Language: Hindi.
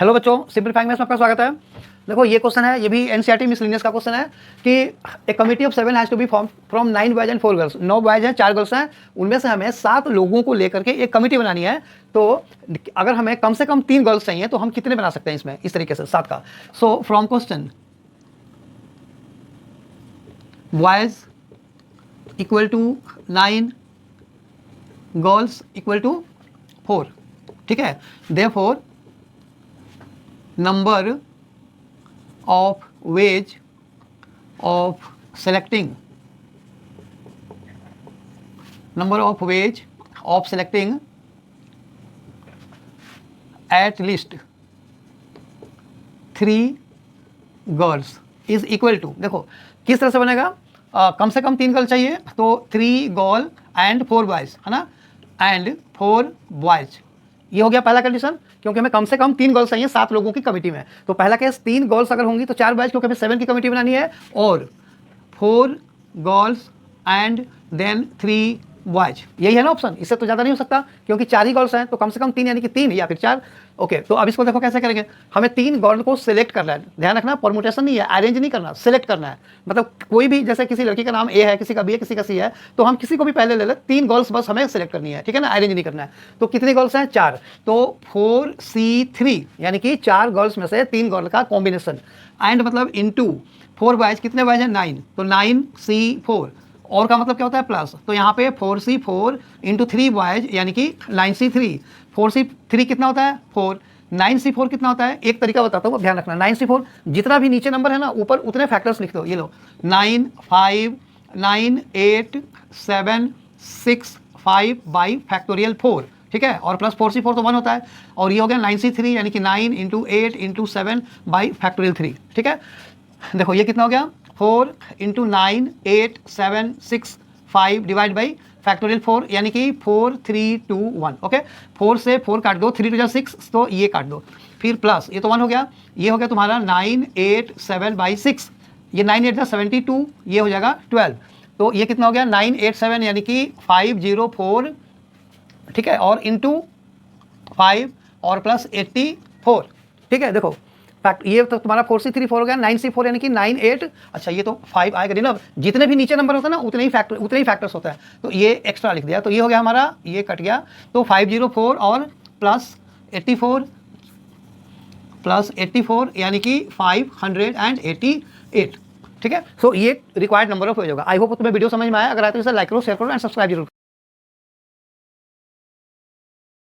हेलो बच्चों, सिंपलीफाइंग मैथ्स में आपका स्वागत है। देखो ये क्वेश्चन है, ये भी एनसीईआरटी मिसलेनियस का क्वेश्चन है कि a committee of 7 has to be form from 9 boys and 4 girls. 9 boys हैं, 4 गर्ल्स हैं, उनमें से हमें 7 लोगों को लेकर के एक कमिटी बनानी है। तो अगर हमें कम से कम 3 गर्ल्स चाहिए तो हम कितने बना सकते हैं इसमें, इस तरीके से 7 का। So from question boys equal to 9, girls equal to 4, ठीक है। Therefore number of ways of selecting at least 3 girls is equal to, देखो किस तरह से बनेगा। कम से कम 3 गर्ल चाहिए तो 3 गर्ल एंड 4 बॉयज, है ना, एंड 4 बॉयज। ये हो गया पहला कंडीशन, क्योंकि हमें कम से कम 3 गर्ल्स चाहिए 7 लोगों की कमिटी में। तो पहला केस 3 गर्ल्स अगर होंगी तो 4 बॉयज, क्योंकि हमें 7 की कमिटी बनानी है, और 4 गर्ल्स एंड देन 3 बॉयज। यही है ना ऑप्शन, इससे तो ज़्यादा नहीं हो सकता, क्योंकि 4 ही गर्ल्स हैं तो कम से कम 3 यानी कि 3 या फिर 4। ओके, तो अब इसको देखो कैसे करेंगे। हमें 3 गर्ल को सिलेक्ट करना है, ध्यान रखना परमुटेशन नहीं है, अरेंज नहीं करना, सिलेक्ट करना है। मतलब कोई भी, जैसे किसी लड़की का नाम ए है, किसी का बी है, किसी का सी है, तो हम किसी को भी पहले ले लें, 3 गर्ल्स बस हमें सिलेक्ट करनी है, ठीक है ना, अरेंज नहीं करना है। तो कितनी गर्ल्स हैं, 4, तो 4C3 यानी कि 4 गर्ल्स में से 3 गर्ल का कॉम्बिनेशन, एंड मतलब इनटू 4 बॉयज, कितने बॉयज हैं 9, तो 9C4, और का मतलब क्या होता है प्लस, तो यहाँ पे 4C4 इंटू 3 बॉयज यानी कि 9C3। 4C3 कितना होता है 4, 9C4 कितना होता है, एक तरीका बताता हूँ, ध्यान रखना। 9C4 जितना भी नीचे नंबर है ना, ऊपर उतने फैक्टर्स लिख दो। ये लो 9, 5, 9, 8, 7, 6, 5 बाई फैक्टोरियल 4, ठीक है, और प्लस 4C4 तो 1 होता है, और ये हो गया 9C3 यानी कि 9 इंटू 8 इंटू 7 बाई फैक्टोरियल 3, ठीक है। देखो ये कितना हो गया 4 इंटू 9, 8, 7, 6, 5 डिवाइड बाई फैक्टोरियल 4 यानी कि 4, 3, 2, 1। ओके, 4 से 4 काट दो, 3 2 6, तो ये काट दो, फिर प्लस ये तो 1 हो गया, ये हो गया तुम्हारा 9, 8, 7 बाई 6, ये 9 8 72, ये हो जाएगा 12। तो ये कितना हो गया 9, 8, 7 यानी कि 504, ठीक है, और इंटू 5 और प्लस 84, ठीक है। देखो फैक्ट, ये तो तुम्हारा 4C3 4 हो गया, 9C4 यानी कि 9, 8, अच्छा ये तो 5 आएगा नहीं ना, जितने भी नीचे नंबर होता है ना उतने ही फैक्टर्स होता है, तो ये एक्स्ट्रा लिख दिया, तो ये हो गया हमारा, ये कट गया, तो 504 और प्लस 84 यानी कि 588, ठीक है। सो ये रिक्वायर्ड नंबर ऑफ वेज होगा। आई होप तुम्हें वीडियो समझ में आया, अगर आए तो इसे लाइक करो, शेयर करो एंड सब्सक्राइब जरूर।